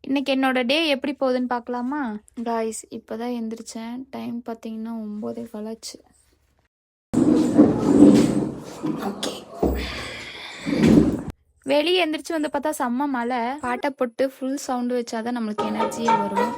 இன்னைக்கு என்னோட டே எப்படி போகுதுன்னு பார்க்கலாமா காய்ஸ்? இப்போதான் எந்திரிச்சேன். டைம் பார்த்தீங்கன்னா 9:15 ஆச்சு. ஓகே, வெளியே எந்திரிச்சு வந்து பார்த்தா செம்ம மழை. பாட்டை போட்டு ஃபுல் சவுண்டு வச்சாதான் நம்மளுக்கு எனர்ஜியே வரும்.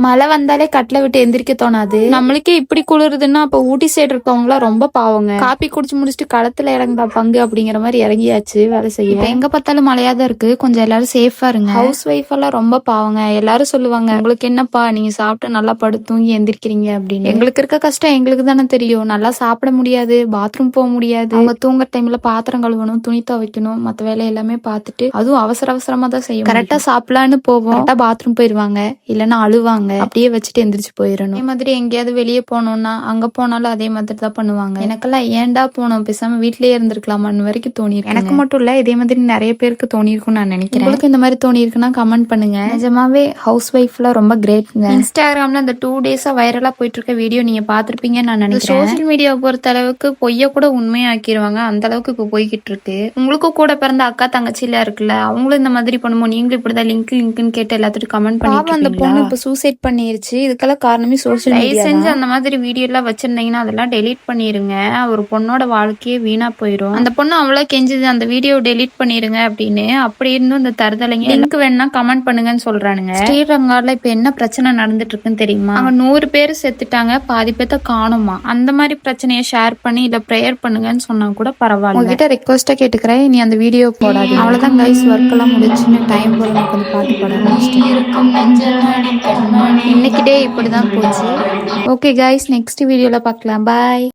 மழை வந்தாலே கட்டில விட்டு எந்திரிக்க தோணாது. நம்மளுக்கே இப்படி குளிருதுன்னா அப்ப ஊட்டி சைடு இருக்கவங்களாம் ரொம்ப பாவங்க. காப்பி குடிச்சு முடிச்சுட்டு களத்துல இறங்குதா பங்கு அப்படிங்கிற மாதிரி இறங்கியாச்சு வேலை செய்ய. எங்க பார்த்தாலும் மழையா தான் இருக்கு. கொஞ்சம் எல்லாரும் சேஃபா இருங்க. ஹவுஸ் ஒய்ஃப் எல்லாம் ரொம்ப பாவங்க. எல்லாரும் சொல்லுவாங்க, உங்களுக்கு என்னப்பா நீங்க சாப்பிட்டு நல்லா படுத்து தூங்கி எந்திரிக்கிறீங்க அப்படின்னு. எங்களுக்கு இருக்க கஷ்டம் எங்களுக்கு தானே தெரியும். நல்லா சாப்பிட முடியாது, பாத்ரூம் போக முடியாது. அவங்க தூங்குற டைம்ல பாத்திரம் கழுவணும், துணி துவைக்கணும், மத்த வேலை எல்லாமே பார்த்துட்டு அதுவும் அவசர அவசரமா தான் செய்யும். கரெக்டா சாப்பிடலான்னு போவோம், கரெக்டா பாத்ரூம் போயிருவாங்க, இல்லைன்னா அழுவாங்க. அப்படியே வச்சுட்டு எந்திரிச்சு போயிடணும். அதே மாதிரி எங்கேயாவது வெளியே போனோம்னா அங்க போனாலும் அதே மாதிரி தான் பண்ணுவாங்க. எனக்கெல்லாம் ஏன்டா போனோம், பேசாம வீட்லயே இருந்திருக்கலாமான்னு வரைக்கும் தோணிருக்கு. எனக்கு மட்டும் இல்ல, இதே மாதிரி நிறைய பேருக்கு தோணிருக்கும்னு நான் நினைக்கிறேன். உங்களுக்கு இந்த மாதிரி தோணி இருக்குன்னா கமெண்ட் பண்ணுங்க. நிஜமாவே ஹவுஸ் ஒய்ஃப்ல ரொம்ப கிரேட்ங்க. இன்ஸ்டாகிராம்ல இந்த 2 டேஸா வைரலா போயிட்டு இருக்க வீடியோ நீங்க பாத்திருப்பீங்கன்னு நான் நினைக்கிறேன். சோசியல் மீடியாவை பொறுத்த அளவுக்கு பொய்ய கூட உண்மையாக்கிடுவாங்க, அந்த அளவுக்கு இப்ப போய்கிட்டு இருக்கு. உங்களுக்கும் கூட பிறந்த அக்கா தங்கச்சில இருக்குல்ல, அவங்களும் இந்த மாதிரி பண்ணுமோ, நீங்களும் இப்படிதான் லிங்க்னு கேட்டு எல்லாத்துக்கும் கமெண்ட் பண்ணி அந்த பொண்ணு இப்ப சூசைட் பண்ணிருச்சு. இதுக்கெல்லாம் காரணமே சோசியல் மீடியா. செஞ்சு அந்த மாதிரி வீடியோ எல்லாம் வச்சிருந்தீங்கன்னா அதெல்லாம் டெலீட் பண்ணிருங்க. ஒரு பொண்ணோட வாழ்க்கையே வீணா போயிடும். அந்த பொண்ணு அவ்வளவு கெஞ்சுது அந்த வீடியோ டெலீட் பண்ணிருங்க அப்படின்னு. அப்படி இருந்தும் இந்த தருதலைங்க எனக்கு வேணா கமெண்ட் பண்ணுங்கன்னு சொல்றானுங்க. ஸ்ரீரங்கால இப்ப என்ன பிரச்சனை நடந்துட்டு இருக்குன்னு தெரியுமா? அங்க 100 பேர் செத்துட்டாங்க, பாதி பேத்த காணுமா. அந்த மாதிரி பிரச்சனையை ஷேர் பண்ணி இல்ல ப்ரேயர் பண்ணுங்கன்னு சொன்னா கூட பரவாயில்ல. உங்ககிட்ட ரெக்வஸ்டா கேட்டுக்கிறேன், நீ அந்த வீடியோ போடாது. அவ்வளவுதான் கைஸ், ஒர்க் எல்லாம் முடிச்சுன்னு டைம் போல கொஞ்சம் பாட்டு பாட இன்னைக்கு டே இப்படிதான் போச்சு. ஓகே கைஸ், நெக்ஸ்ட் வீடியோல பார்க்கலாம். பாய்.